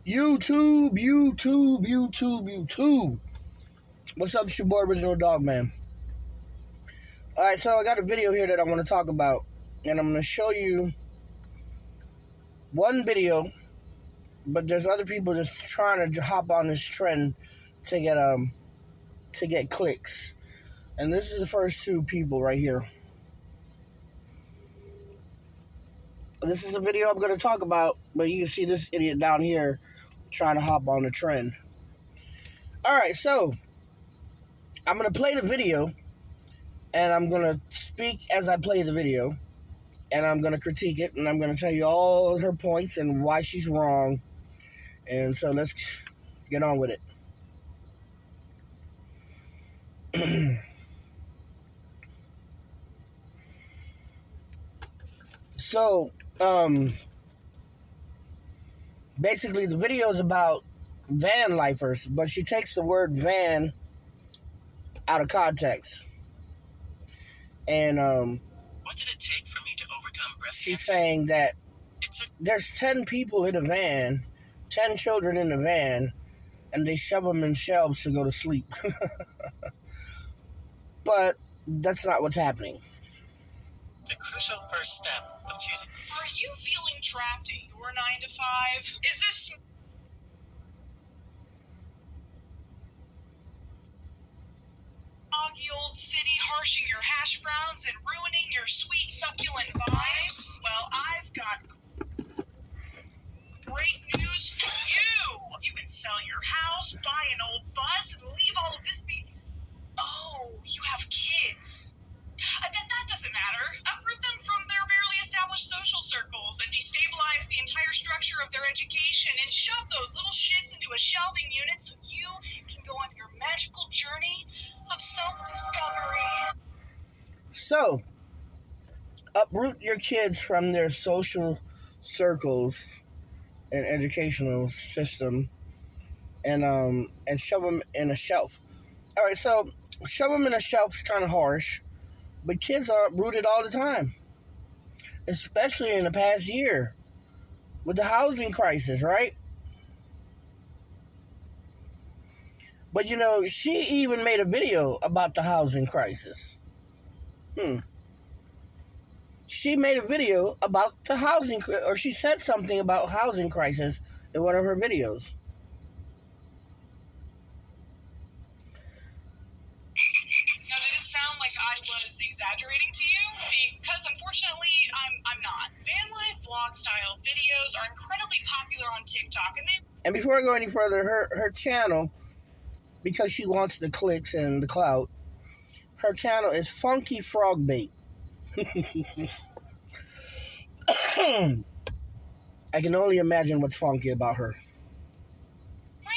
YouTube. What's up, it's your boy, Original Dog Man. Alright, so I got a video here that I want to talk about, and I'm going to show you one video, but there's other people just trying to hop on this trend to get clicks. And this is the first two people right here. This is a video I'm going to talk about, but you can see this idiot down here trying to hop on the trend. Alright, so I'm going to play the video, and I'm going to speak as I play the video, and I'm going to critique it, and I'm going to tell you all her points and why she's wrong. And so let's get on with it. So, basically the video is about van lifers, but she takes the word van out of context. And what did it take for me to overcome breast she's cancer? saying that there's 10 people in a van, 10 children in the van, and they shove them in shelves to go to sleep. But that's not what's happening. The crucial first step of choosing. Are you feeling trapped at your 9 to 5? Is this soggy old city harshing your hash browns and ruining your sweet succulent vibes? Well, I've got great news for you. You can sell your house, buy an old bus, and leave all of this be. Oh, you have kids. That doesn't matter. Uproot them from their barely established social circles and destabilize the entire structure of their education and shove those little shits into a shelving unit so you can go on your magical journey of self-discovery. So, uproot your kids from their social circles and educational system and shove them in a shelf. All right, so shove them in a shelf is kind of harsh, but kids are uprooted all the time, especially in the past year with the housing crisis, right? But you know, she even made a video about the housing crisis. She made a video about the housing, or she said something about housing crisis in one of her videos. Now, did it sound like I was exaggerating to you? Because unfortunately, I'm not. Van life vlog style videos are incredibly popular on TikTok, And before I go any further, her channel, because she wants the clicks and the clout, her channel is Funky Frog Bait. I can only imagine what's funky about her.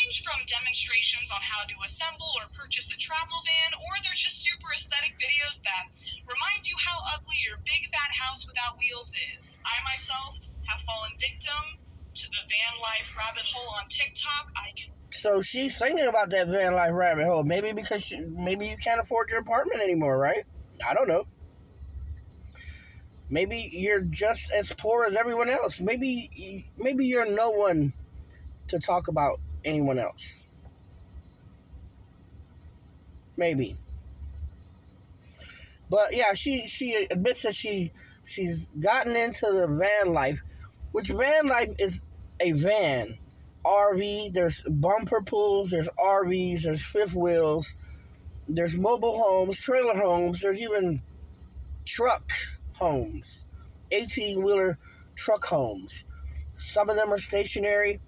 range from demonstrations on how to assemble or purchase a travel van, or they're just super aesthetic videos that remind you how ugly your big fat house without wheels is. I myself have fallen victim to the van life rabbit hole on TikTok. So she's thinking about that van life rabbit hole. Maybe because maybe you can't afford your apartment anymore, right? I don't know. Maybe you're just as poor as everyone else. Maybe you're no one to talk about anyone else. Maybe. But yeah, she admits that she's gotten into the van life, which van life is a van. RV, there's bumper pools, there's RVs, there's fifth wheels, there's mobile homes, trailer homes, there's even truck homes, 18-wheeler truck homes. Some of them are stationary,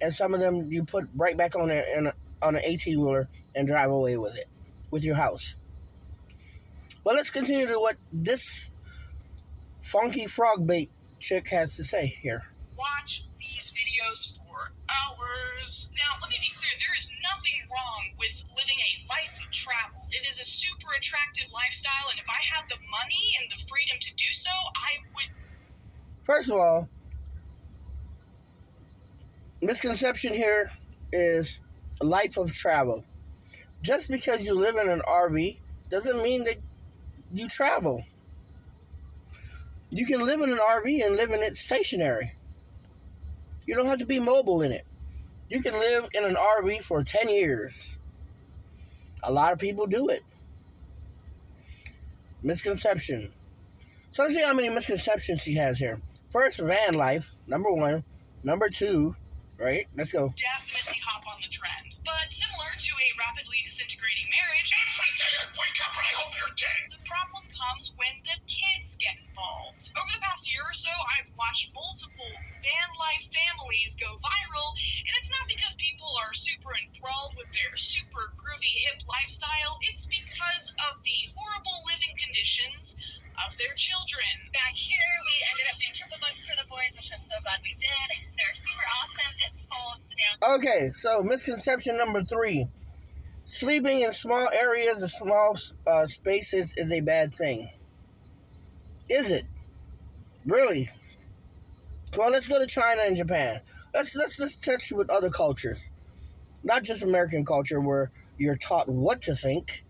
and some of them you put right back on an 18-wheeler and drive away with it, with your house. Well, let's continue to what this funky frog bait chick has to say here. Watch these videos for hours. Now, let me be clear, there is nothing wrong with living a life of travel. It is a super attractive lifestyle, and if I had the money and the freedom to do so, I would. First of all, misconception here is life of travel. Just because you live in an RV doesn't mean that you travel. You can live in an RV and live in it stationary. You don't have to be mobile in it. You can live in an RV for 10 years. A lot of people do it. Misconception. So let's see how many misconceptions she has here. First, van life, number one. Number two, right? Let's go. Definitely hop on the trend. But similar to a rapidly disintegrating marriage, every day I wake up and I hope you're dead. The problem comes when the kids get involved. Over the past year or so, I've watched multiple van life families go viral, and it's not because people are super enthralled with their super groovy hip lifestyle. It's because of the horrible living conditions of their children. Back here, we ended up doing triple bunks for the boys, which I'm so glad we did. They're super awesome. This folds down. Okay, so misconception number 3. Sleeping in small areas or small spaces is a bad thing. Is it? Really? Well, let's go to China and Japan. Let's touch with other cultures. Not just American culture where you're taught what to think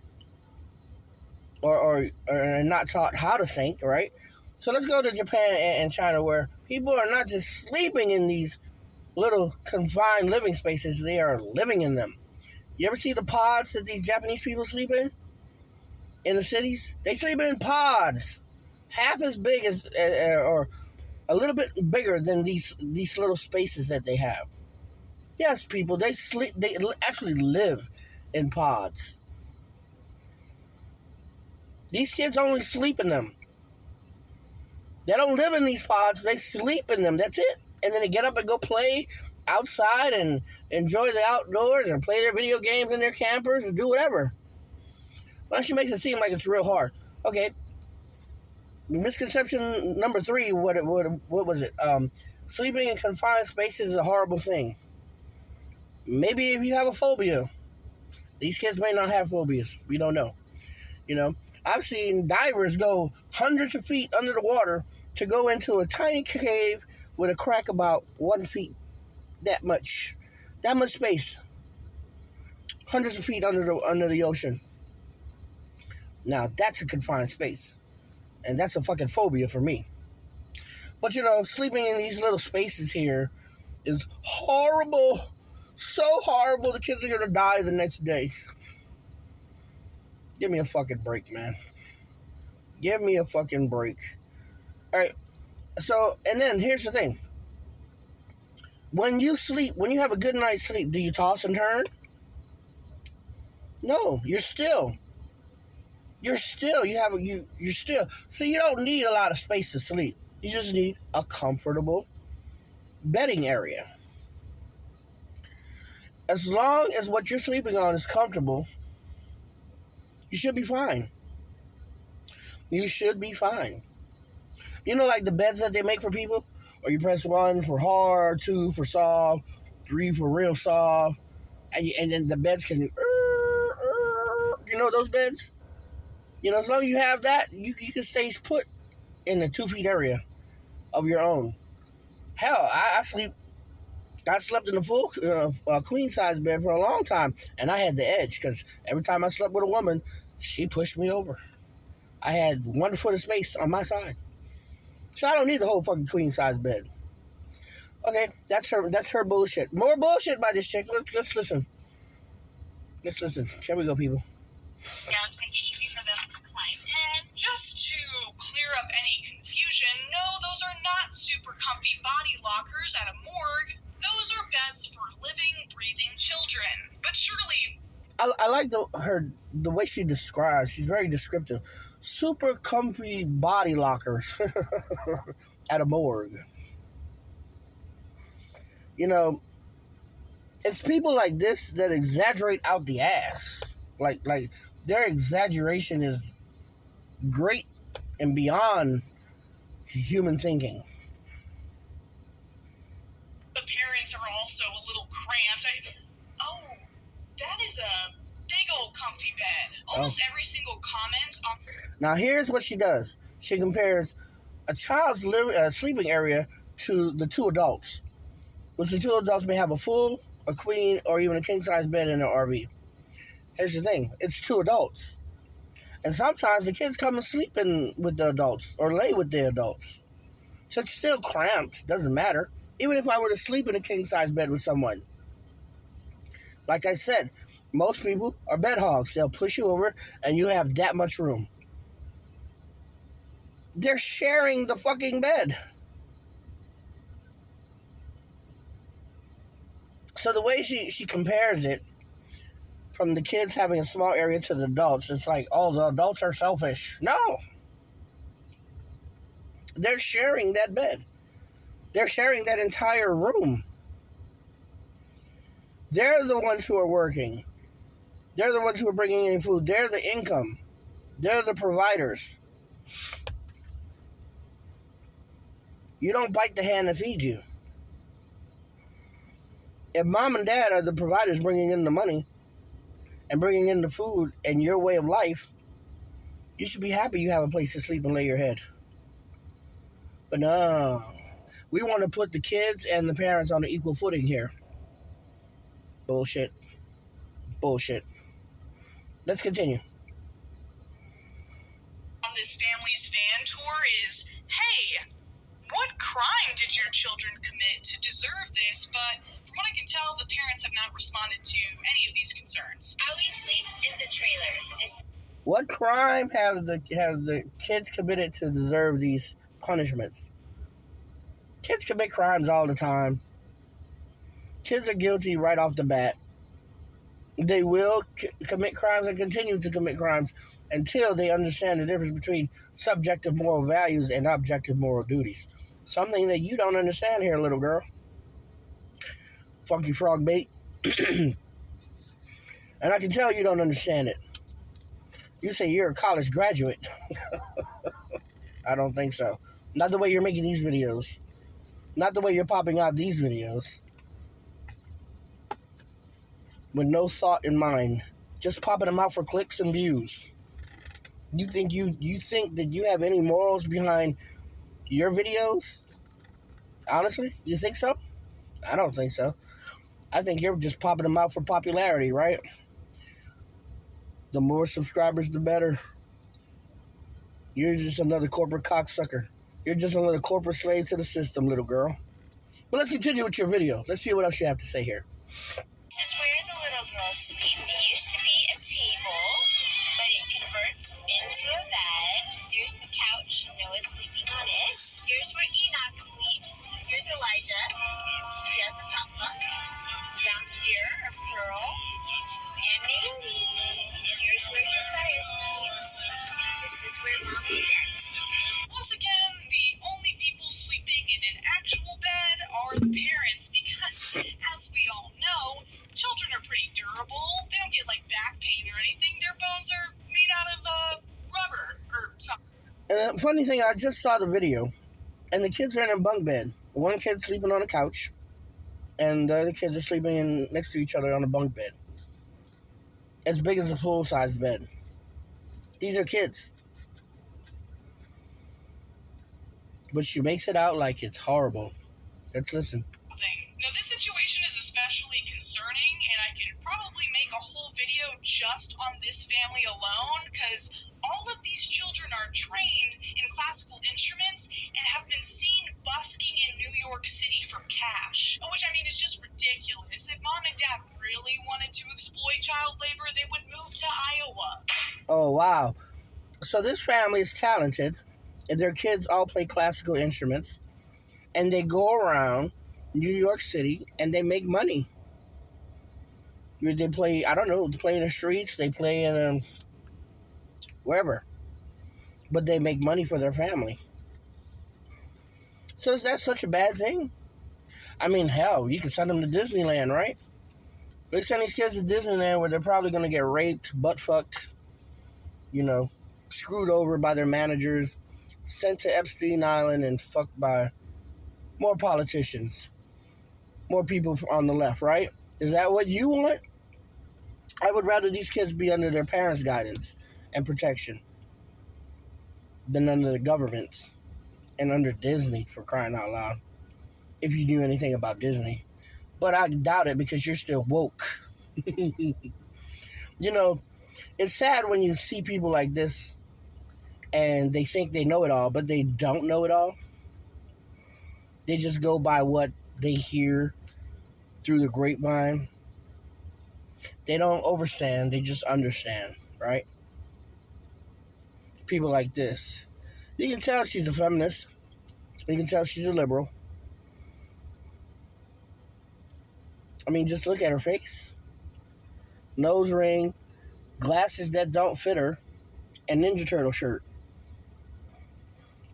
or not taught how to think, right? So let's go to Japan and China where people are not just sleeping in these little confined living spaces, they are living in them. You ever see the pods that these Japanese people sleep in the cities? They sleep in pods, half as big as, or a little bit bigger than these little spaces that they have. Yes, people, they actually live in pods. These kids only sleep in them. They don't live in these pods, they sleep in them, that's it. And then they get up and go play outside and enjoy the outdoors or play their video games in their campers or do whatever. Well, she makes it seem like it's real hard. Okay. Misconception number 3, what was it? Sleeping in confined spaces is a horrible thing. Maybe if you have a phobia. These kids may not have phobias. We don't know. You know, I've seen divers go hundreds of feet under the water to go into a tiny cave with a crack about 1 feet. That much space. Hundreds of feet under the ocean. Now, that's a confined space. And that's a fucking phobia for me. But, you know, sleeping in these little spaces here is horrible. So horrible, the kids are going to die the next day. Give me a fucking break, man. Give me a fucking break. All right. So, and then here's the thing. When you sleep, when you have a good night's sleep, do you toss and turn? No, you're still. You're still. You're still. See, you don't need a lot of space to sleep. You just need a comfortable bedding area. As long as what you're sleeping on is comfortable, you should be fine. You should be fine. You know, like the beds that they make for people? Or you press 1 for hard, 2 for soft, 3 for real soft, and then the beds can, you know those beds? You know, as long as you have that, you can stay put in the 2 feet area of your own. Hell, I slept in a full queen size bed for a long time, and I had the edge because every time I slept with a woman, she pushed me over. I had 1 foot of space on my side. So I don't need the whole fucking queen size bed. Okay, that's her bullshit. More bullshit by this chick. Let's listen. Let's listen. Here we go, people. Down to make it easy for them to climb in. Just to clear up any confusion, no, those are not super comfy body lockers at a morgue. Those are beds for living, breathing children. But surely... I like the way she describes. She's very descriptive. Super comfy body lockers at a morgue. You know, it's people like this that exaggerate out the ass. Like their exaggeration is great and beyond human thinking. The parents are also a little cramped. That is a big old comfy bed. Almost every single comment on... Now, here's what she does. She compares a child's sleeping area to the 2 adults. Which the 2 adults may have a queen, or even a king-size bed in their RV. Here's the thing. It's 2 adults. And sometimes the kids come and sleep in with the adults, or lay with the adults. So it's still cramped. Doesn't matter. Even if I were to sleep in a king-size bed with someone, Like I said, most people are bed hogs. They'll push you over and you have that much room. They're sharing the fucking bed. So the way she compares it, from the kids having a small area to the adults, it's like, oh, the adults are selfish. No. They're sharing that bed. They're sharing that entire room. They're the ones who are working. They're the ones who are bringing in food. They're the income. They're the providers. You don't bite the hand that feeds you. If mom and dad are the providers bringing in the money and bringing in the food and your way of life, you should be happy you have a place to sleep and lay your head. But no, we want to put the kids and the parents on an equal footing here. Bullshit. Bullshit. Let's continue. On this family's van tour is, hey, what crime did your children commit to deserve this? But from what I can tell, the parents have not responded to any of these concerns. We sleep in the trailer. What crime have the kids committed to deserve these punishments? Kids commit crimes all the time. Kids are guilty right off the bat. They will commit crimes and continue to commit crimes until they understand the difference between subjective moral values and objective moral duties. Something that you don't understand here, little girl. Funky frog bait. And I can tell you don't understand it. You say you're a college graduate. I don't think so. Not the way you're making these videos. Not the way you're popping out these videos. With no thought in mind. Just popping them out for clicks and views. You think that you have any morals behind your videos? Honestly? You think so? I don't think so. I think you're just popping them out for popularity, right? The more subscribers, the better. You're just another corporate cocksucker. You're just another corporate slave to the system, little girl. But let's continue with your video. Let's see what else you have to say here. This is where the little girls sleep. It used to be a table, but it converts into a bed. Here's the couch. Noah's sleeping on it. Here's where Enoch sleeps. Here's Elijah. He has a top bunk. Down here are Pearl and Naomi. And here's where Josiah sleeps. This is where Mom and Dad sleep. Once again, the only people sleeping in an actual bed are the parents because, as we all know, children are pretty durable. They don't get like back pain or anything. Their bones are made out of rubber or something. And the funny thing, I just saw the video, and the kids are in a bunk bed. One kid's sleeping on a couch, and the other kids are sleeping next to each other on a bunk bed. As big as a full-size bed. These are kids. But she makes it out like it's horrible. Let's listen. Now, this situation is especially concerning, and I could probably make a whole video just on this family alone, because all of these children are trained in classical instruments and have been seen busking in New York City for cash, which, I mean, is just ridiculous. If mom and dad really wanted to exploit child labor, they would move to Iowa. Oh, wow. So this family is talented, and their kids all play classical instruments, and they go around New York City, and they make money. They play, I don't know, they play in the streets, they play in wherever. But they make money for their family. So is that such a bad thing? I mean, hell, you can send them to Disneyland, right? They send these kids to Disneyland where they're probably going to get raped, butt-fucked, screwed over by their managers, sent to Epstein Island and fucked by more politicians, more people on the left, right? Is that what you want? I would rather these kids be under their parents' guidance and protection than under the government's and under Disney, for crying out loud, if you knew anything about Disney. But I doubt it because you're still woke. It's sad when you see people like this and they think they know it all, but they don't know it all. They just go by what they hear through the grapevine. They don't overstand, they just understand, right? People like this. You can tell she's a feminist. You can tell she's a liberal. I mean, just look at her face. Nose ring, glasses that don't fit her, and Ninja Turtle shirt.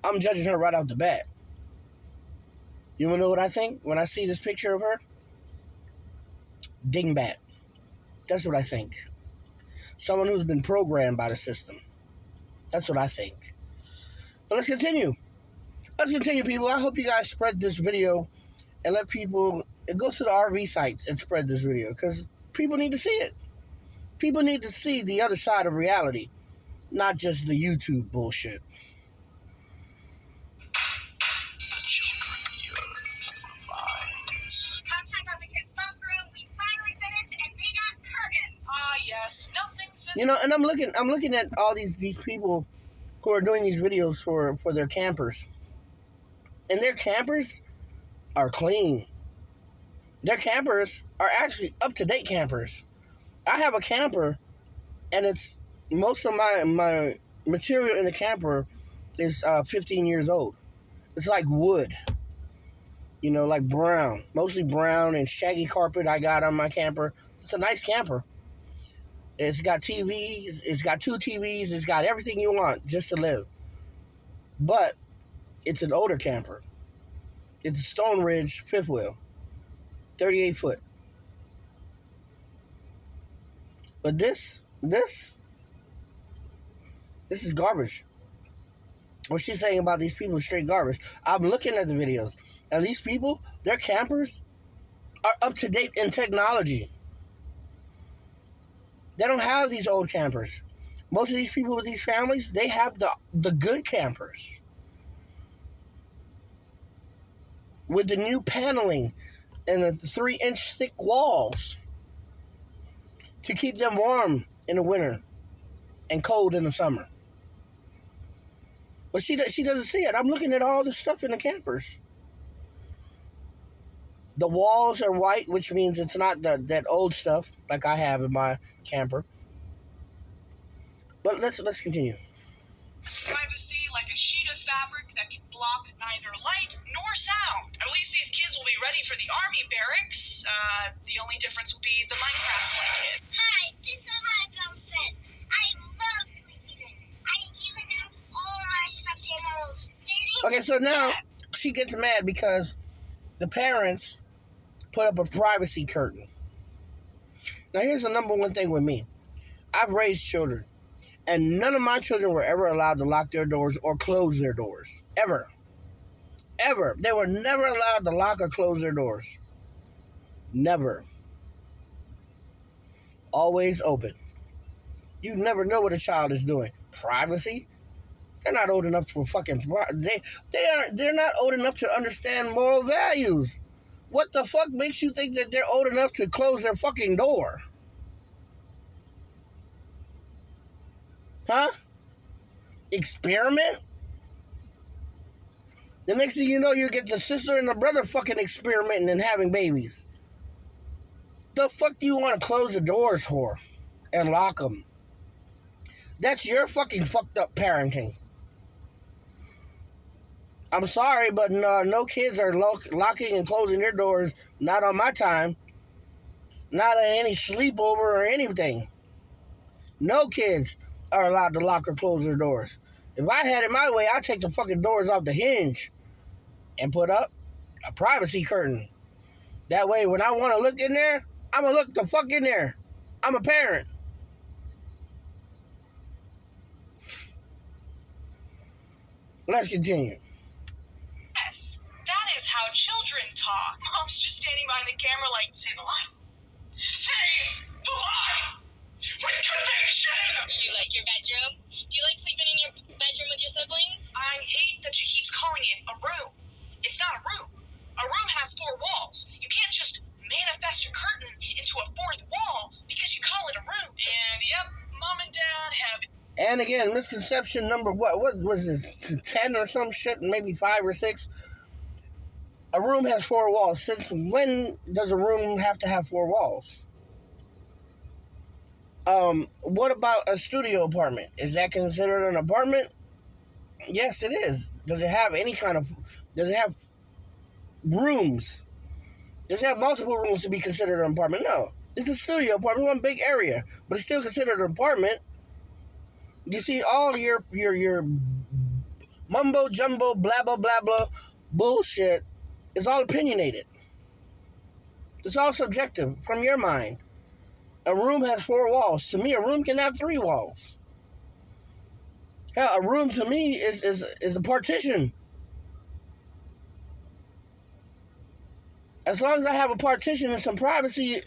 I'm judging her right out the bat. You wanna know what I think when I see this picture of her? Dingbat. That's what I think. Someone who's been programmed by the system. That's what I think. But let's continue. Let's continue, people. I hope you guys spread this video and let people go to the RV sites and spread this video because people need to see it. People need to see the other side of reality, not just the YouTube bullshit. You know, and I'm looking at all these people who are doing these videos for their campers. And their campers are clean. Their campers are actually up-to-date campers. I have a camper, and it's most of my material in the camper is 15 years old. It's like wood. You know, like brown. Mostly brown and shaggy carpet I got on my camper. It's a nice camper. It's got TVs. It's got 2 TVs. It's got everything you want just to live. But it's an older camper. It's a Stone Ridge fifth wheel. 38 foot. But this is garbage. What she's saying about these people is straight garbage. I'm looking at the videos. And these people, their campers are up to date in technology. They don't have these old campers. Most of these people with these families, they have the good campers. With the new paneling and the 3-inch thick walls to keep them warm in the winter and cold in the summer. But she doesn't see it. I'm looking at all the stuff in the campers. The walls are white, which means it's not that old stuff like I have in my camper. But let's continue. Privacy like a sheet of fabric that can block neither light nor sound. At least these kids will be ready for the army barracks. The only difference will be the Minecraft blanket. Hi, this is my girlfriend. I love sleeping in. I even have all my stuffed animals. Okay, so now she gets mad because the parents put up a privacy curtain. Now, here's the number one thing with me. I've raised children, and none of my children were ever allowed to lock their doors or close their doors. Ever. Ever. They were never allowed to lock or close their doors. Never. Always open. You never know what a child is doing. Privacy? They're not old enough to fucking... They're not old enough to understand moral values. What the fuck makes you think that they're old enough to close their fucking door? Huh? Experiment? The next thing you know, you get the sister and the brother fucking experimenting and having babies. The fuck do you want to close the doors for? And lock them? That's your fucking fucked up parenting. I'm sorry, but no kids are locking and closing their doors. Not on my time. Not at any sleepover or anything. No kids are allowed to lock or close their doors. If I had it my way, I'd take the fucking doors off the hinge and put up a privacy curtain. That way, when I want to look in there, I'm going to look the fuck in there. I'm a parent. Let's continue. Yes, that is how children talk. Mom's just standing behind the camera like, say the line. Say the line! With conviction! Do you like your bedroom? Do you like sleeping in your bedroom with your siblings? I hate that she keeps calling it a room. It's not a room. A room has 4 walls. You can't just manifest a curtain into a 4th wall because you call it a room. And yep, Mom and Dad have... And again, misconception number what was this, 10 or some shit, maybe 5 or 6? A room has 4 walls. Since when does a room have to have 4 walls? What about a studio apartment? Is that considered an apartment? Yes, it is. Does it have any kind of? Does it have rooms? Does it have multiple rooms to be considered an apartment? No. It's a studio apartment, one big area, but it's still considered an apartment. You see, all your mumbo jumbo, blah blah blah blah bullshit is all opinionated. It's all subjective from your mind. A room has 4 walls. To me, a room can have 3 walls. Hell, a room to me is a partition. As long as I have a partition and some privacy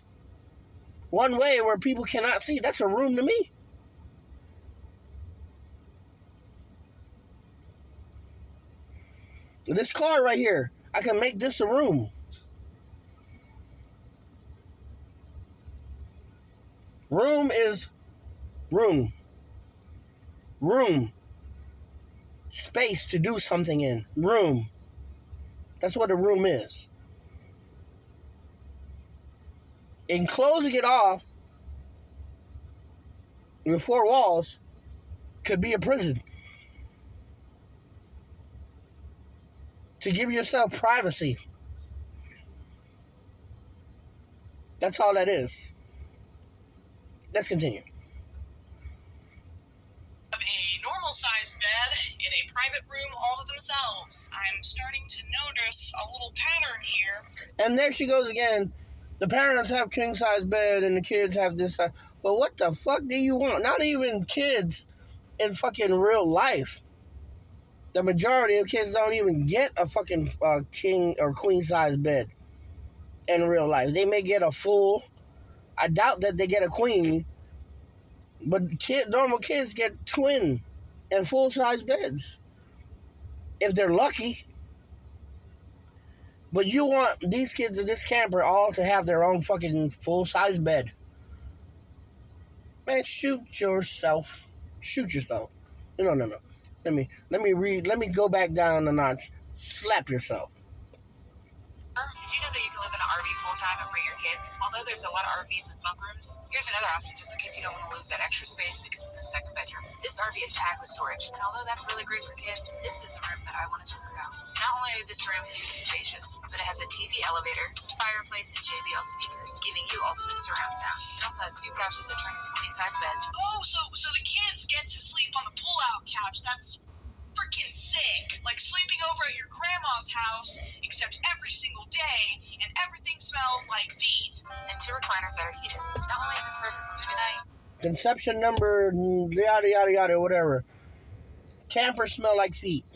one way where people cannot see, that's a room to me. This car right here, I can make this a room. Room is room. Room. Space to do something in. Room. That's what a room is. And closing it off with 4 walls could be a prison. To give yourself privacy. That's all that is. Let's continue. Have a normal sized bed in a private room all to themselves. I'm starting to notice a little pattern here. And there she goes again. The parents have king size bed and the kids have this. But what the fuck do you want? Not even kids in fucking real life. The majority of kids don't even get a fucking king or queen size bed in real life. They may get a full. I doubt that they get a queen. But normal kids get twin and full size beds. If they're lucky. But you want these kids in this camper all to have their own fucking full size bed. Man, shoot yourself. Shoot yourself. No. Let me go back down a notch. Slap yourself. Did you know that you can live in an RV full-time and bring your kids? Although there's a lot of RVs with bunk rooms, here's another option just in case you don't want to lose that extra space because of the second bedroom. This RV is packed with storage, and although that's really great for kids, this is a room that I want to talk about. Not only is this room huge and spacious, but it has a TV elevator, fireplace, and JBL speakers, giving you ultimate surround sound. It also has 2 couches that turn into queen-size beds. Oh, so the kids get to sleep on the pull-out couch. That's freaking sick. Like sleeping over at your grandma's house, except every single day, and everything smells like feet. And 2 recliners that are heated. Not only is this perfect for movie night, Conception number, yada, yada, yada, whatever. Campers smell like feet.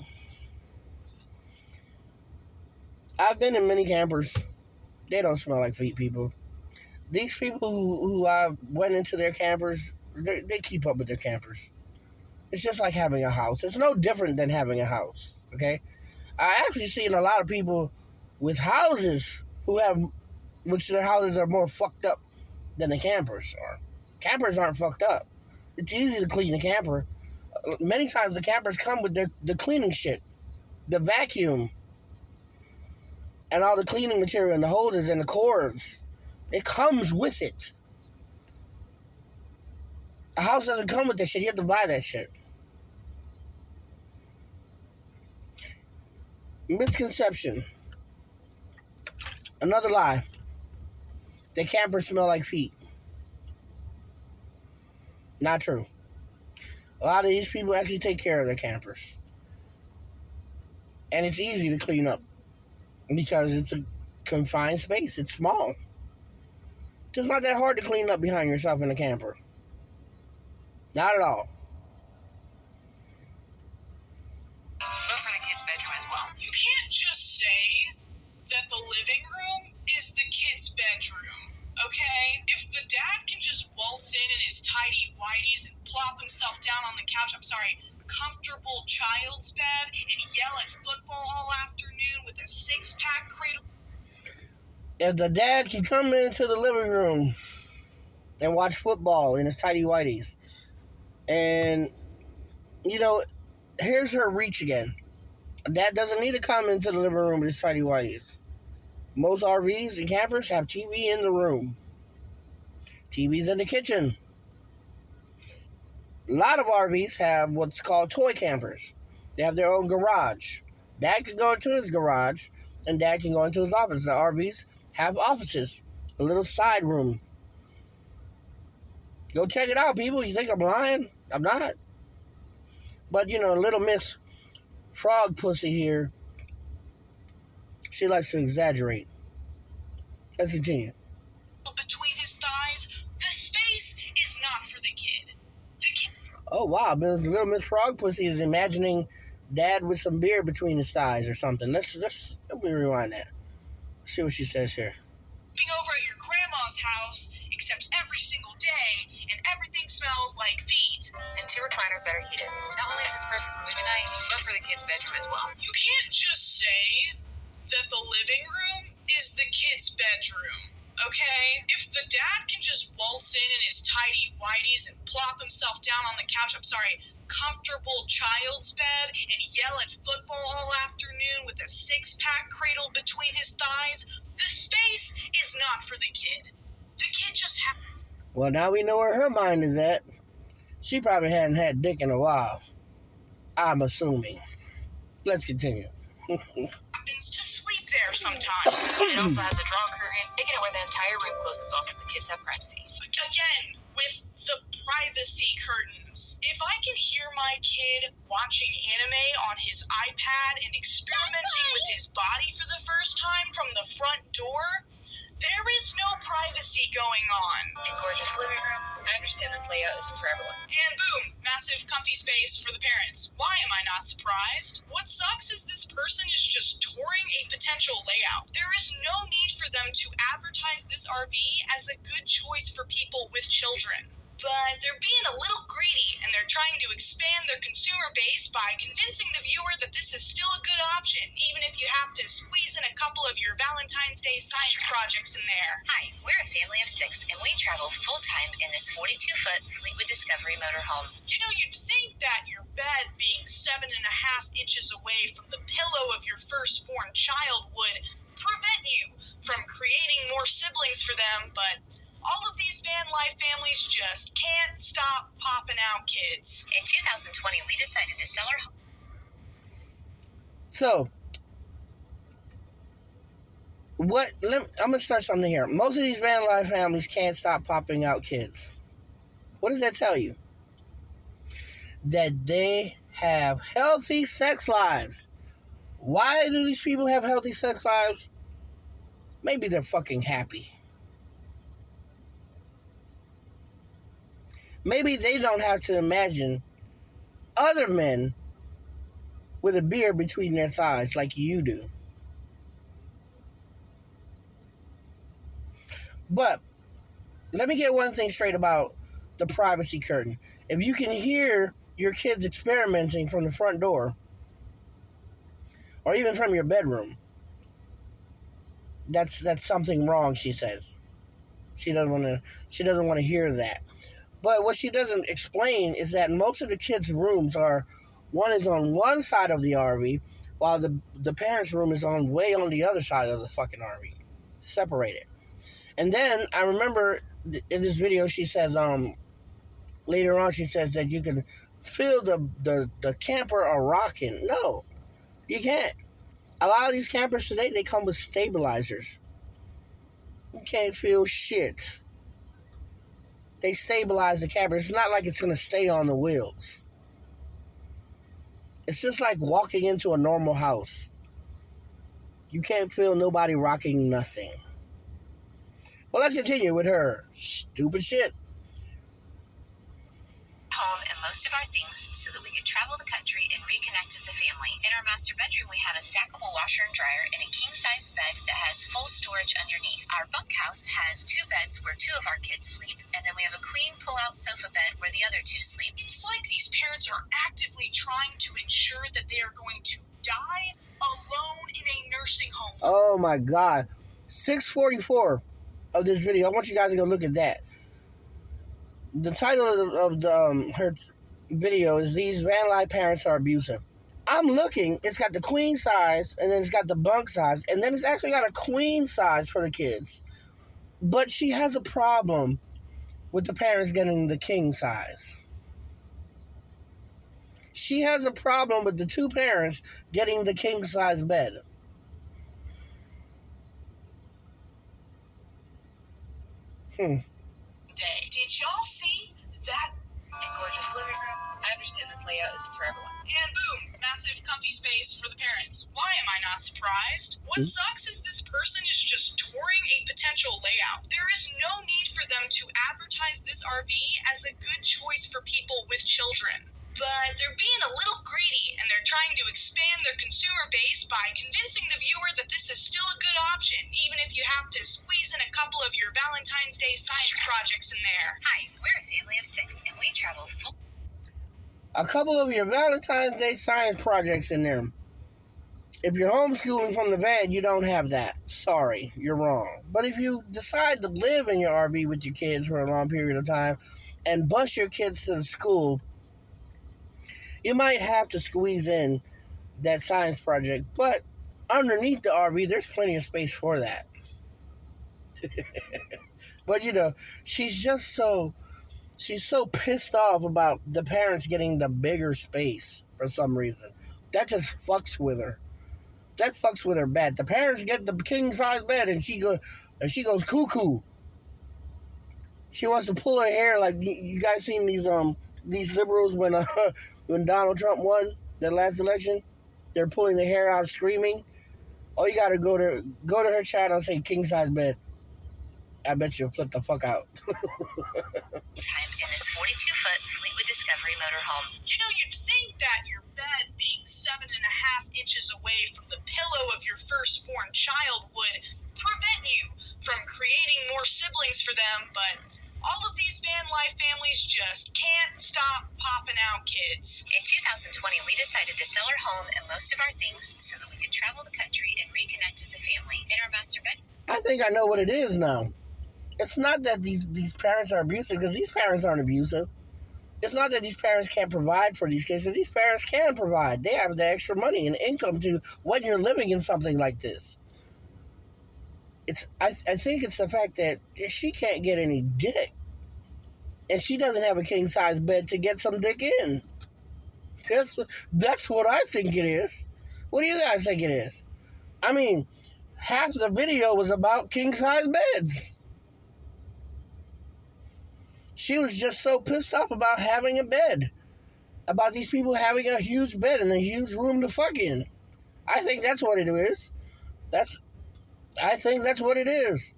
I've been in many campers. They don't smell like feet, people. These people who I went into their campers, they keep up with their campers. It's just like having a house. It's no different than having a house, okay? I actually seen a lot of people with houses which their houses are more fucked up than the campers are. Campers aren't fucked up. It's easy to clean a camper. Many times the campers come with the cleaning shit, the vacuum, and all the cleaning material and the hoses and the cords. It comes with it. A house doesn't come with that shit. You have to buy that shit. Misconception. Another lie. The campers smell like feet. Not true. A lot of these people actually take care of their campers. And it's easy to clean up. Because it's a confined space. It's small. It's not that hard to clean up behind yourself in a camper. Not at all. but for the kids' bedroom as well. You can't just say that the living room is the kid's bedroom, okay? If the dad can just waltz in his tidy whities and plop himself down on the couch, I'm sorry, comfortable child's bed, and yell at football all afternoon with a 6-pack cradle. If the dad can come into the living room and watch football in his tidy whities, and, you know, here's her reach again. Dad doesn't need to come into the living room with his tidy whities. Most RVs and campers have TV in the room. TV's in the kitchen. A lot of RVs have what's called toy campers. They have their own garage. Dad can go into his garage, and Dad can go into his office. The RVs have offices, a little side room. Go check it out, people. You think I'm lying? I'm not. But, little Miss Frog Pussy here, she likes to exaggerate. Let's continue. Between his thighs, the space is not for the kid. The kid. Oh, wow. Little Miss Frog Pussy is imagining Dad with some beer between his thighs or something. Let me rewind that. Let's see what she says here. Over at your grandma's house, except every single day, and everything smells like feet. And 2 recliners that are heated. Not only is this perfect for movie night, but for the kids' bedroom as well. You can't just say that the living room is the kid's bedroom, okay? If the dad can just waltz in his tidy whities and plop himself down on the couch, comfortable child's bed, and yell at football all afternoon with a 6-pack cradled between his thighs, the space is not for the kid. The kid just has... Well, now we know where her mind is at. She probably hadn't had dick in a while. I'm assuming. Let's continue. happens to sleep there sometimes. It also has a draw curtain, making it where the entire room closes off so the kids have privacy. Again, with the privacy curtains. If I can hear my kid watching anime on his iPad and experimenting with his body for the first time from the front door, there is no privacy going on. And gorgeous living room. I understand this layout isn't for everyone. And boom, massive comfy space for the parents. Why am I not surprised? What sucks is this person is just touring a potential layout. There is no need for them to advertise this RV as a good choice for people with children. But they're being a little greedy, and they're trying to expand their consumer base by convincing the viewer that this is still a good option, even if you have to squeeze in a couple of your Valentine's Day science projects in there. Hi, we're a family of 6, and we travel full-time in this 42-foot Fleetwood Discovery motorhome. You know, you'd think that your bed being 7.5 inches away from the pillow of your firstborn child would prevent you from creating more siblings for them, but all of these van life families just can't stop popping out kids. In 2020, we decided to sell our home. So, I'm going to start something here. Most of these van life families can't stop popping out kids. What does that tell you? That they have healthy sex lives. Why do these people have healthy sex lives? Maybe they're fucking happy. Maybe they don't have to imagine other men with a beard between their thighs like you do. But let me get one thing straight about the privacy curtain. If you can hear your kids experimenting from the front door, or even from your bedroom, that's something wrong, she says. She doesn't want to hear that. But what she doesn't explain is that most of the kids' rooms one is on one side of the RV, while the parents' room is way on the other side of the fucking RV, separated. And then I remember in this video she says, later on she says that you can feel the camper are rocking. No, you can't. A lot of these campers today, they come with stabilizers. You can't feel shit. They stabilize the camper. It's not like it's going to stay on the wheels. It's just like walking into a normal house. You can't feel nobody rocking nothing. Well, let's continue with her stupid shit. Home and most of our things so that we could travel the country and reconnect as a family. In our master bedroom, we have a stackable washer and dryer and a king-size bed that has full storage underneath. Our bunkhouse has 2 beds where 2 of our kids sleep, and then we have a queen pull-out sofa bed where the other 2 sleep. It's like these parents are actively trying to ensure that they are going to die alone in a nursing home. Oh my God. 644 of this video. I want you guys to go look at that. The title of her video is "These Van Life Parents Are Abusive." I'm looking, it's got the queen size, and then it's got the bunk size, and then it's actually got a queen size for the kids. But she has a problem with the parents getting the king size. She has a problem with the two parents getting the king size bed. Day. Did y'all see that? A gorgeous living room. I understand this layout isn't for everyone. And boom, massive comfy space for the parents. Why am I not surprised? What sucks is this person is just touring a potential layout. There is no need for them to advertise this RV as a good choice for people with children. But they're being a little greedy, and they're trying to expand their consumer base by convincing the viewer that this is still a good option, even if you have to squeeze in a couple of your Valentine's Day science projects in there. Hi, we're a family of 6, and we travel full. A couple of your Valentine's Day science projects in there. If you're homeschooling from the van, you don't have that. Sorry, you're wrong. But if you decide to live in your RV with your kids for a long period of time and bus your kids to the school, you might have to squeeze in that science project. But underneath the RV, there's plenty of space for that. But, she's so pissed off about the parents getting the bigger space for some reason. That just fucks with her. That fucks with her bad. The parents get the king size bed and she goes cuckoo. She wants to pull her hair like you guys seen these liberals when Donald Trump won the last election. They're pulling their hair out screaming. Oh, you gotta go to her channel and say king size bed. I bet you'll flip the fuck out. Time in this 42-foot Fleetwood Discovery motorhome. You'd think that your bed being 7.5 inches away from the pillow of your firstborn child would prevent you from creating more siblings for them, but all of these van life families just can't stop popping out kids. In 2020, we decided to sell our home and most of our things so that we could travel the country and reconnect as a family in our master bedroom. I think I know what it is now. It's not that these parents are abusive, because these parents aren't abusive. It's not that these parents can't provide for these kids, because these parents can provide. They have the extra money and income to when you're living in something like this. I think it's the fact that she can't get any dick. And she doesn't have a king-size bed to get some dick in. That's what I think it is. What do you guys think it is? I mean, half the video was about king-size beds. She was just so pissed off about having a bed. About these people having a huge bed and a huge room to fuck in. I think that's what it is. I think that's what it is.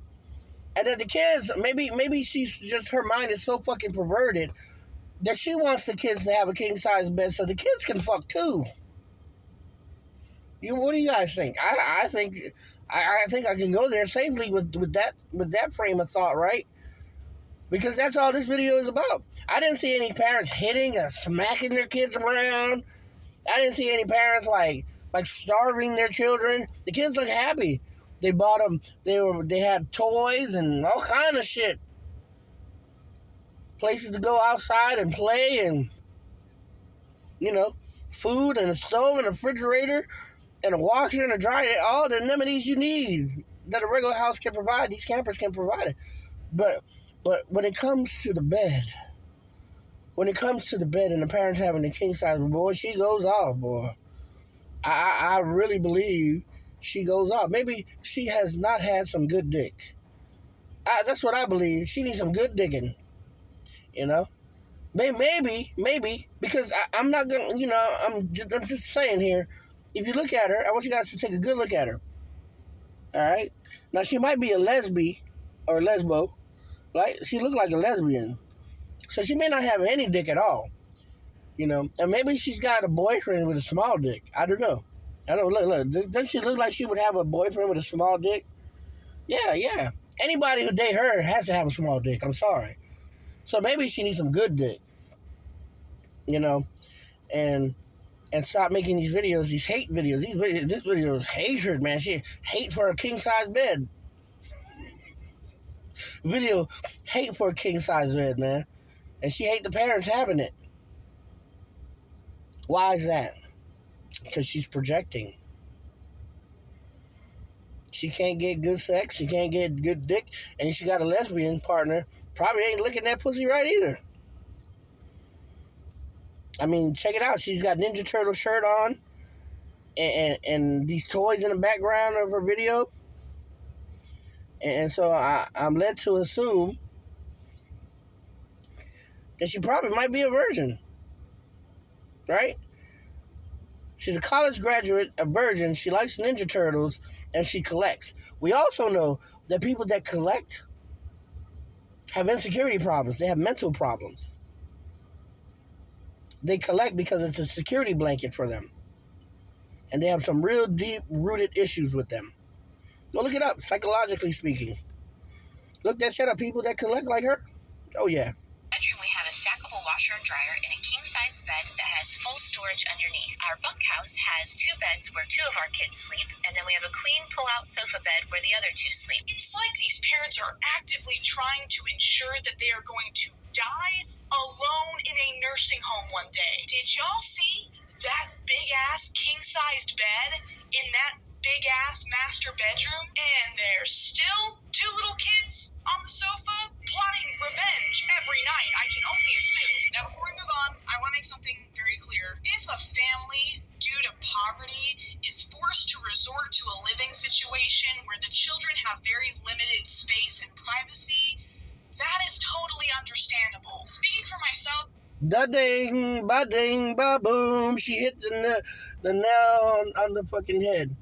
And that the kids, maybe she's just, her mind is so fucking perverted that she wants the kids to have a king-size bed so the kids can fuck too. What do you guys think? I think I can go there safely with that frame of thought, right? Because that's all this video is about. I didn't see any parents hitting or smacking their kids around. I didn't see any parents like starving their children. The kids look happy. They bought them. They had toys and all kind of shit. Places to go outside and play, and food and a stove and a refrigerator and a washer and a dryer. All the amenities you need that a regular house can provide. These campers can provide it. But when it comes to the bed, and the parents having the king size, boy, she goes off, boy. I really believe she goes off. Maybe she has not had some good dick. That's what I believe. She needs some good dicking. Maybe, because I'm not gonna. I'm just saying here. If you look at her, I want you guys to take a good look at her. All right. Now she might be a lesbian or lesbo. Like, she looked like a lesbian. So she may not have any dick at all. And maybe she's got a boyfriend with a small dick. I don't know. Look. Doesn't she look like she would have a boyfriend with a small dick? Yeah. Anybody who date her has to have a small dick. I'm sorry. So maybe she needs some good dick. And stop making these videos, these hate videos. This video is hatred, man. She hate for a king-size bed. Video hate for a king-size bed, man. And she hate the parents having it. Why is that? Because she's projecting. She can't get good sex. She can't get good dick. And she got a lesbian partner. Probably ain't licking that pussy right either. I mean, check it out. She's got Ninja Turtle shirt on, and these toys in the background of her video. And so I'm led to assume that she probably might be a virgin, right? She's a college graduate, a virgin. She likes Ninja Turtles, and she collects. We also know that people that collect have insecurity problems. They have mental problems. They collect because it's a security blanket for them. And they have some real deep-rooted issues with them. Go look it up, psychologically speaking. Look that shit up, people that collect like her. Oh, yeah. Bedroom, we have a stackable washer and dryer and a king-size bed that has full storage underneath. Our bunkhouse has 2 beds where 2 of our kids sleep, and then we have a queen pull-out sofa bed where the other 2 sleep. It's like these parents are actively trying to ensure that they are going to die alone in a nursing home one day. Did y'all see that big-ass king-sized bed in that big-ass master bedroom? And there's still 2 little kids on the sofa plotting revenge every night, I can only assume. Now, before we move on, I want to make something very clear. If a family, due to poverty, is forced to resort to a living situation where the children have very limited space and privacy, that is totally understandable. Speaking for myself, Da-ding, ba-ding, ba-boom. She hit the nail on the fucking head.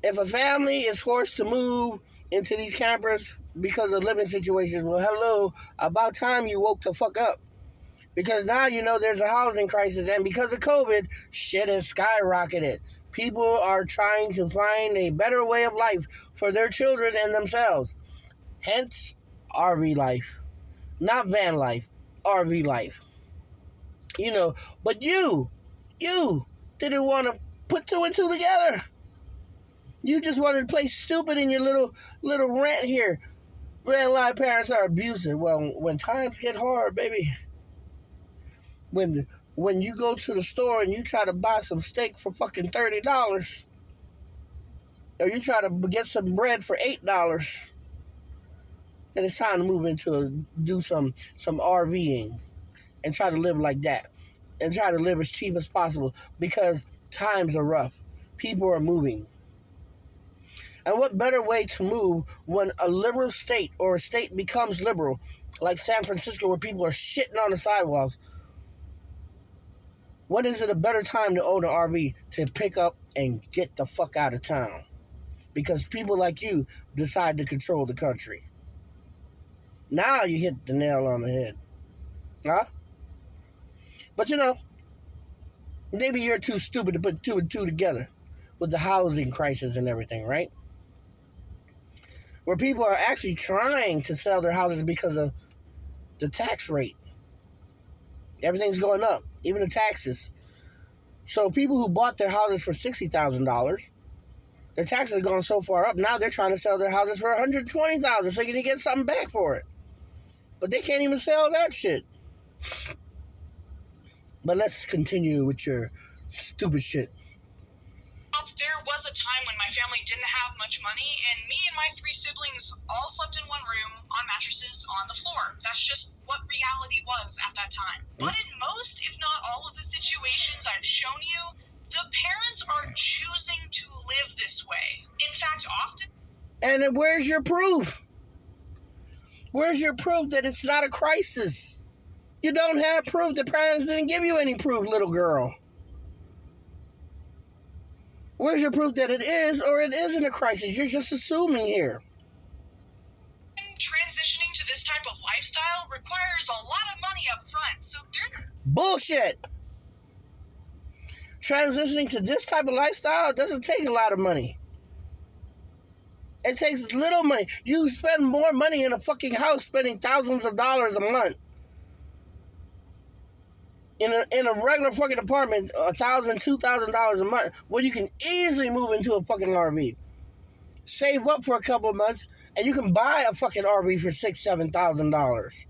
If a family is forced to move into these campers because of living situations, well, hello, about time you woke the fuck up. Because now you know there's a housing crisis, and because of COVID, shit has skyrocketed. People are trying to find a better way of life for their children and themselves. Hence, RV life. Not van life, RV life. You know, but you didn't want to put 2 and 2 together. You just wanted to play stupid in your little rant here. Red line parents are abusive. Well, when times get hard, baby, when you go to the store and you try to buy some steak for fucking $30, or you try to get some bread for $8, then it's time to move do some RVing and try to live like that and try to live as cheap as possible because times are rough. People are moving. And what better way to move when a liberal state or a state becomes liberal, like San Francisco, where people are shitting on the sidewalks? When is it a better time to own an RV to pick up and get the fuck out of town? Because people like you decide to control the country. Now you hit the nail on the head. Huh? But you know, maybe you're too stupid to put 2 and 2 together with the housing crisis and everything, right? Where people are actually trying to sell their houses because of the tax rate. Everything's going up, even the taxes. So people who bought their houses for $60,000, their taxes have gone so far up, now they're trying to sell their houses for $120,000 so they can get something back for it. But they can't even sell that shit. But let's continue with your stupid shit. there was a time when my family didn't have much money, and me and my 3 siblings all slept in one room on mattresses on the floor. That's just what reality was at that time. But in most, if not all of the situations I've shown you, the parents are choosing to live this way. In fact, often... And where's your proof? Where's your proof that it's not a crisis? You don't have proof. The parents didn't give you any proof, little girl. Where's your proof that it is or it isn't a crisis? You're just assuming here. Transitioning to this type of lifestyle requires a lot of money up front, so there's... Bullshit! Transitioning to this type of lifestyle doesn't take a lot of money. It takes little money. You spend more money in a fucking house spending thousands of dollars a month. In a regular fucking apartment, $1,000, $2,000 a month, where you can easily move into a fucking RV. Save up for a couple of months, and you can buy a fucking RV for $6,000, $7,000.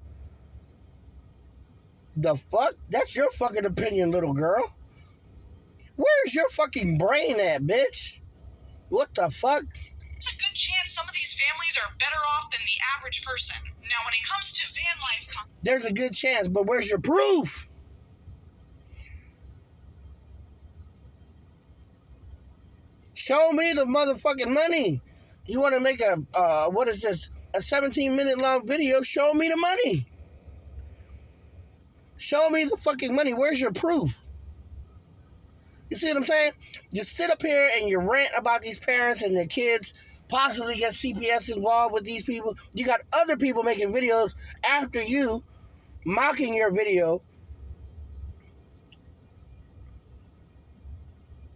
The fuck? That's your fucking opinion, little girl. Where's your fucking brain at, bitch? What the fuck? It's a good chance some of these families are better off than the average person. Now, when it comes to van life... There's a good chance, but where's your proof? Show me the motherfucking money. You want to make a, what is this, a 17-minute long video? Show me the money. Show me the fucking money. Where's your proof? You see what I'm saying? You sit up here and you rant about these parents and their kids possibly get CPS involved with these people. You got other people making videos after you, mocking your video.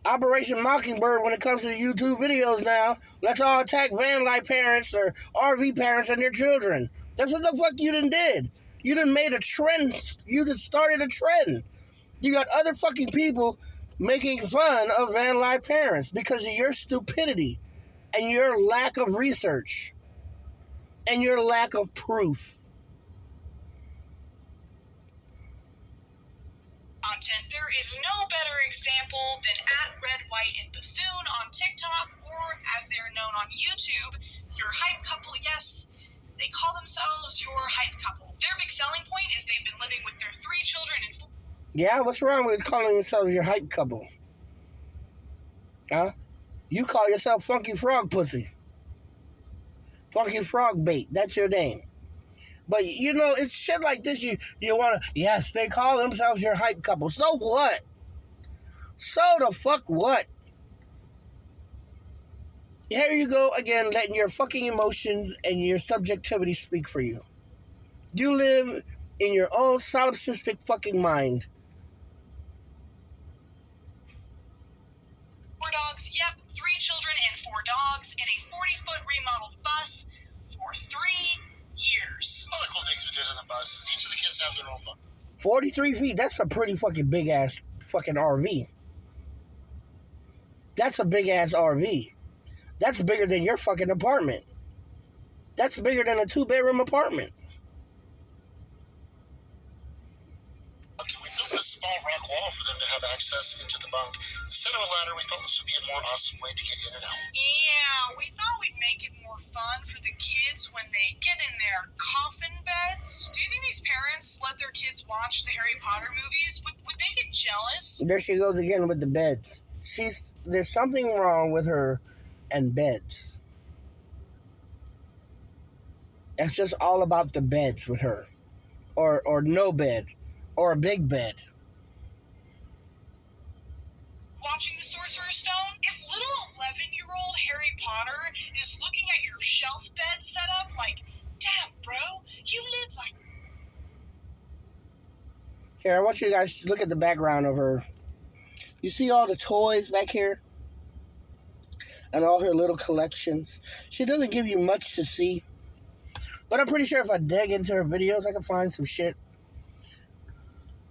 Operation Mockingbird when it comes to the YouTube videos now. Let's all attack van life parents or RV parents and their children. That's what the fuck you done did. You done made a trend. You done started a trend. You got other fucking people making fun of van life parents because of your stupidity and your lack of research and your lack of proof. Content. There is no better example than at Red, White, and Bethune on TikTok, or as they are known on YouTube, your hype couple. Yes, they call themselves your hype couple. Their big selling point is they've been living with their 3 children and 4... Yeah, what's wrong with calling yourselves your hype couple? Huh? You call yourself Funky Frog Pussy. Funky Frog Bait. That's your name. But, you know, it's shit like this. You want to... Yes, they call themselves your hype couple. So what? So the fuck what? Here you go again, letting your fucking emotions and your subjectivity speak for you. You live in your own solipsistic fucking mind. 4 dogs, yep, 3 children and 4 dogs, and a 40-foot remodeled bus for 3 years. All the cool things we did in the bus is each of the kids have their own bus. 43 feet, that's a pretty fucking big-ass fucking RV. That's a big-ass RV. That's bigger than your fucking apartment. That's bigger than a 2-bedroom apartment. We built a small rock wall for them to have access into the bunk. Instead of a ladder, we felt this would be a more awesome way to get in and out. Yeah, we thought we'd make it more fun for the kids when they get in their coffin beds. Do you think these parents let their kids watch the Harry Potter movies? Would they get jealous? There she goes again with the beds. There's something wrong with her and beds. It's just all about the beds with her. Or no bed. Or a big bed. Watching the Sorcerer's Stone? If little 11-year-old Harry Potter is looking at your shelf bed setup like, damn, bro, you live like... Here, I want you guys to look at the background of her. You see all the toys back here? And all her little collections. She doesn't give you much to see. But I'm pretty sure if I dig into her videos, I can find some shit.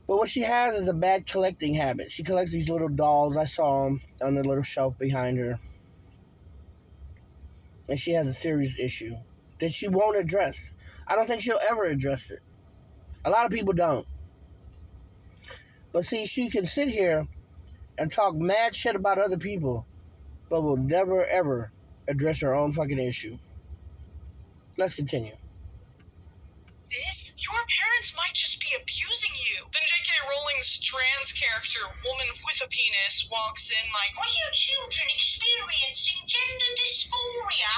But what she has is a bad collecting habit. She collects these little dolls. I saw them on the little shelf behind her. And she has a serious issue that she won't address. I don't think she'll ever address it. A lot of people don't. But see, she can sit here and talk mad shit about other people, but will never, ever address her own fucking issue. Let's continue. This? Your parents might just be abusing you. Then J.K. Rowling's trans character, woman with a penis, walks in like, Are you children experiencing gender dysphoria?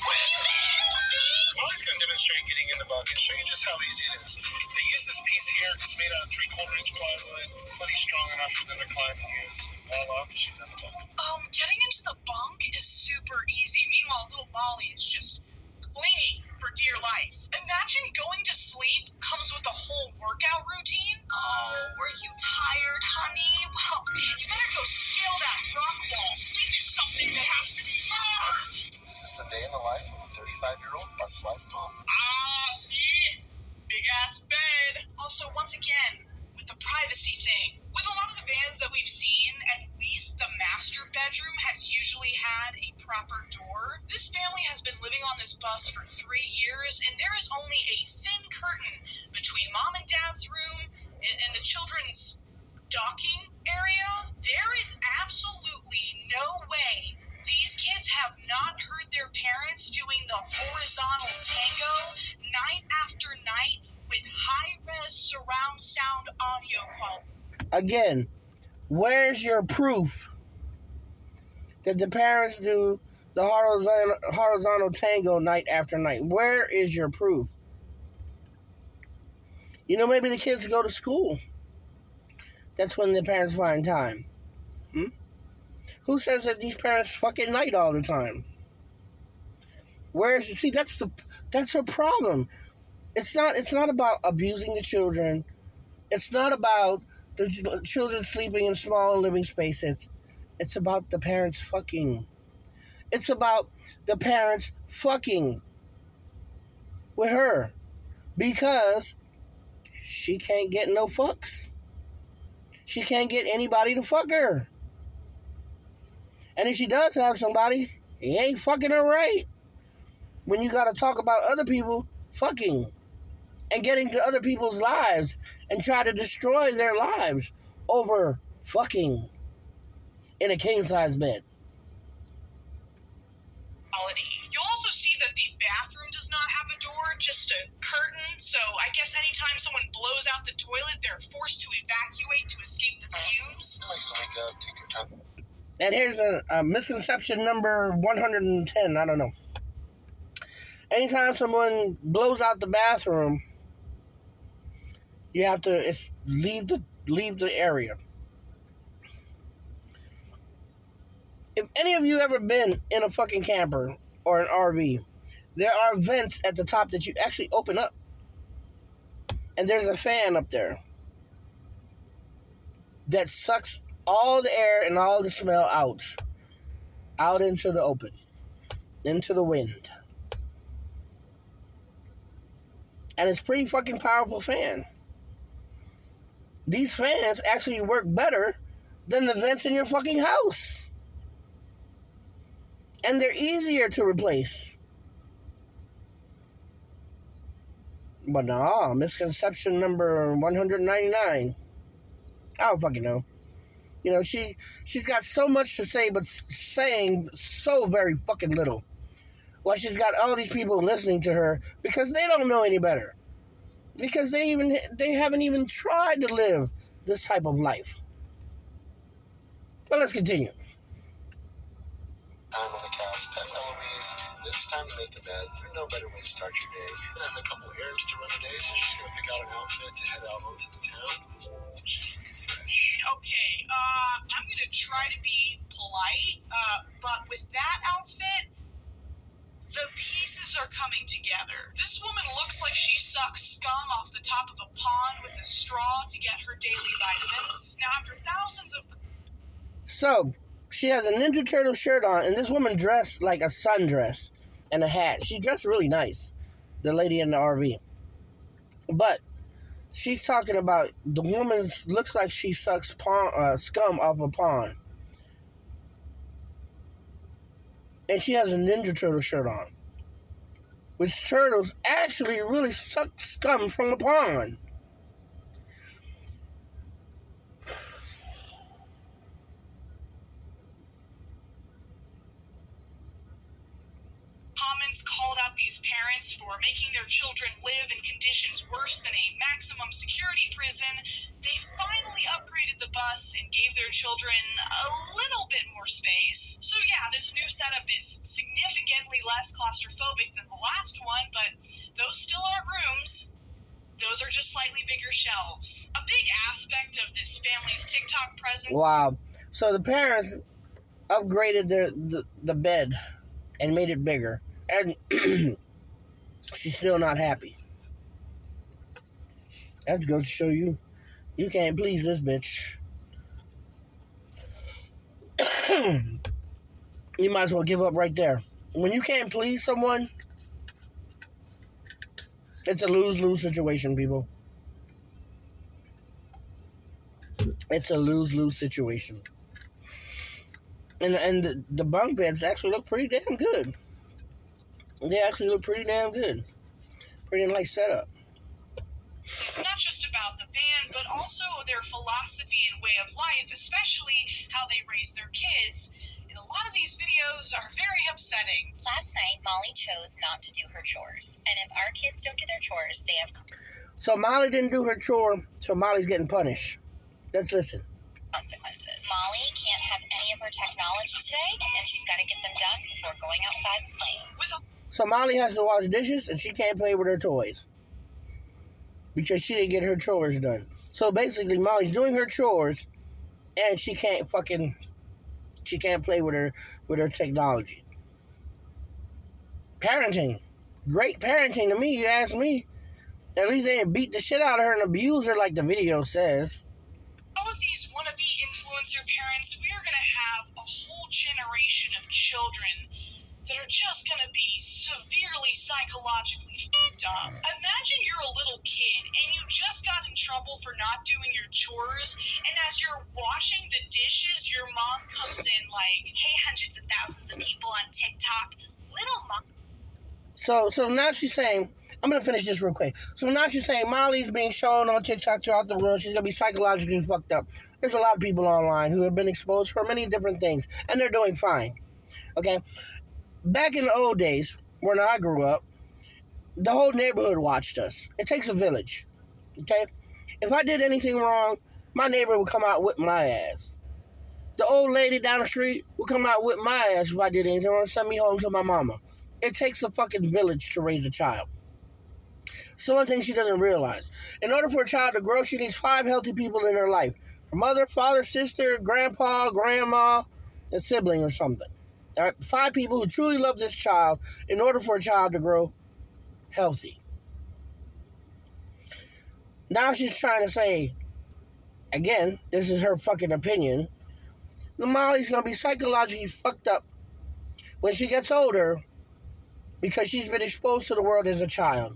Will you help me? Molly's going to demonstrate getting in the bunk and show you just how easy it is. They use this piece here. It's made out of 3/4-inch plywood, plenty strong enough for them to climb and use. Voila, she's in the bunk. Getting into the bunk is super easy. Meanwhile, little Molly is just clinging for dear life. Imagine going to sleep comes with a whole workout routine. Oh, were you tired, honey? Well, you better go scale that rock wall. Sleep is something that has to be fun. Is this a day in the life of a 35-year-old bus life mom? See? Big ass bed. Also, once again, with the privacy thing. With a lot of the vans that we've seen, at least the master bedroom has usually had a proper door. This family has been living on this bus for 3 years, and there is only a thin curtain between mom and dad's room and the children's docking area. There is absolutely no way These kids have not heard their parents doing the horizontal tango night after night with high-res surround sound audio quality. Again, where's your proof that the parents do the horizontal tango night after night? Where is your proof? You know, maybe the kids go to school. That's when the parents find time. Who says that these parents fuck at night all the time? See, that's a problem. It's not about abusing the children. It's not about the children sleeping in small living spaces. It's about the parents fucking. It's about the parents fucking with her because she can't get no fucks. She can't get anybody to fuck her. And if she does have somebody, he ain't fucking her right. When you gotta talk about other people fucking and getting to other people's lives and try to destroy their lives over fucking in a king-size bed. You'll also see that the bathroom does not have a door, just a curtain. So I guess anytime someone blows out the toilet, they're forced to evacuate to escape the fumes. I like to wake up, take your time. And here's a misconception number 110. I don't know. Anytime someone blows out the bathroom, you have to leave the area. If any of you ever been in a fucking camper or an RV, there are vents at the top that you actually open up. And there's a fan up there that sucks all the air and all the smell out into the open, into the wind. And it's a pretty fucking powerful fan. These fans actually work better than the vents in your fucking house. And they're easier to replace. But no, misconception number 199. I don't fucking know. You know, she's got so much to say, but saying so very fucking little. Well, she's got all these people listening to her because they don't know any better. Because they haven't even tried to live this type of life. But let's continue. I'm on the couch, pet Eloise. It's time to make the bed. There's no better way to start your day. She has a couple errands to run today, so she's gonna pick out an outfit to head out onto the town. She's looking fresh. Okay, I'm gonna try to be polite, but with that outfit, the pieces are coming together. This woman looks like she sucks scum off the top of a pond with a straw to get her daily vitamins. Now, after thousands of... So, she has a Ninja Turtle shirt on, and this woman dressed like a sundress and a hat. She dressed really nice, the lady in the RV. But she's talking about the woman looks like she sucks scum off a pond. And she has a Ninja Turtle shirt on. Which turtles actually really suck scum from the pond. Comments called out these parents for making their children live in conditions worse than a maximum security prison. They finally upgraded the bus and gave their children a little bit more space. So yeah, this new setup is significantly less claustrophobic than the last one, but those still aren't rooms. Those are just slightly bigger shelves. A big aspect of this family's TikTok presence... Wow. So the parents upgraded the bed and made it bigger. And she's still not happy. That goes to show you, you can't please this bitch. You might as well give up right there. When you can't please someone, it's a lose-lose situation, people. It's a lose-lose situation. And the bunk beds actually look pretty damn good. They actually look pretty damn good. Pretty nice setup. It's not just about the van, but also their philosophy and way of life, especially how they raise their kids. In a lot of these videos are very upsetting. Last night, Molly chose not to do her chores. And if our kids don't do their chores, they have So Molly didn't do her chore, so Molly's getting punished. Let's listen. consequences. Molly can't have any of her technology today, and she's got to get them done before going outside and playing. So Molly has to wash dishes, and she can't play with her toys because she didn't get her chores done. So basically, Molly's doing her chores, and she can't play with her technology. Parenting, great parenting to me. You ask me. At least they didn't beat the shit out of her and abuse her like the video says. All of these wannabe influencer parents, we are going to have a whole generation of children that are just going to be severely psychologically fucked up. Imagine you're a little kid and you just got in trouble for not doing your chores, and as you're washing the dishes, your mom comes in like, hey, hundreds of thousands of people on TikTok, little mom. So now she's saying, I'm going to finish this real quick. So now she's saying Molly's being shown on TikTok throughout the world. She's going to be psychologically fucked up. There's a lot of people online who have been exposed for many different things, and they're doing fine. Okay? Back in the old days, when I grew up, the whole neighborhood watched us. It takes a village. Okay? If I did anything wrong, my neighbor would come out with my ass. The old lady down the street would come out with my ass if I did anything wrong and send me home to my mama. It takes a fucking village to raise a child. So one thing she doesn't realize. In order for a child to grow, she needs 5 healthy people in her life. Her mother, father, sister, grandpa, grandma, a sibling or something. All right? 5 people who truly love this child in order for a child to grow healthy. Now she's trying to say, again, this is her fucking opinion, that Molly's going to be psychologically fucked up when she gets older because she's been exposed to the world as a child.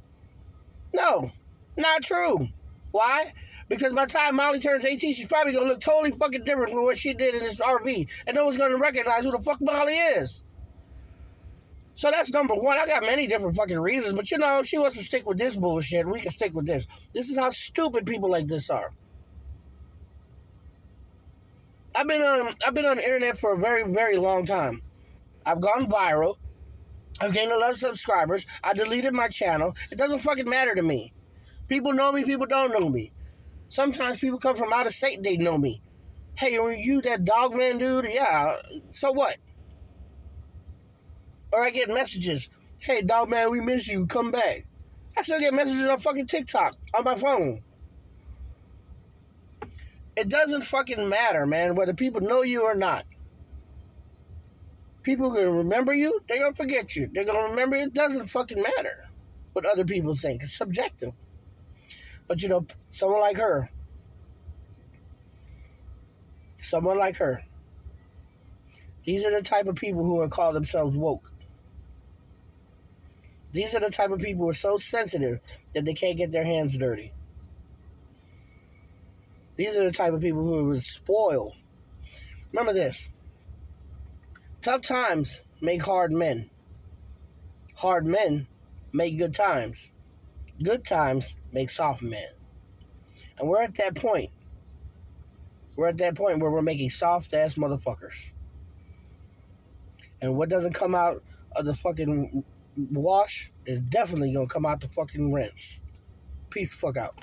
No, not true. Why? Because by the time Molly turns 18, she's probably going to look totally fucking different from what she did in this RV. And no one's going to recognize who the fuck Molly is. So that's number one. I got many different fucking reasons. But you know, if she wants to stick with this bullshit, we can stick with this. This is how stupid people like this are. I've been on the internet for a very, very long time. I've gone viral. I've gained a lot of subscribers. I deleted my channel. It doesn't fucking matter to me. People know me, people don't know me. Sometimes people come from out of state, they know me. Hey, are you that Dogman dude? Yeah, so what? Or I get messages. Hey, Dogman, we miss you. Come back. I still get messages on fucking TikTok on my phone. It doesn't fucking matter, man, whether people know you or not. People are going to remember you, they're going to forget you. They're going to remember you. It doesn't fucking matter what other people think. It's subjective. But, you know, someone like her, these are the type of people who call themselves woke. These are the type of people who are so sensitive that they can't get their hands dirty. These are the type of people who are spoiled. Remember this. Tough times make hard men. Hard men make good times. Good times make soft men. And we're at that point. We're at that point where we're making soft-ass motherfuckers. And what doesn't come out of the fucking wash is definitely going to come out the fucking rinse. Peace the fuck out.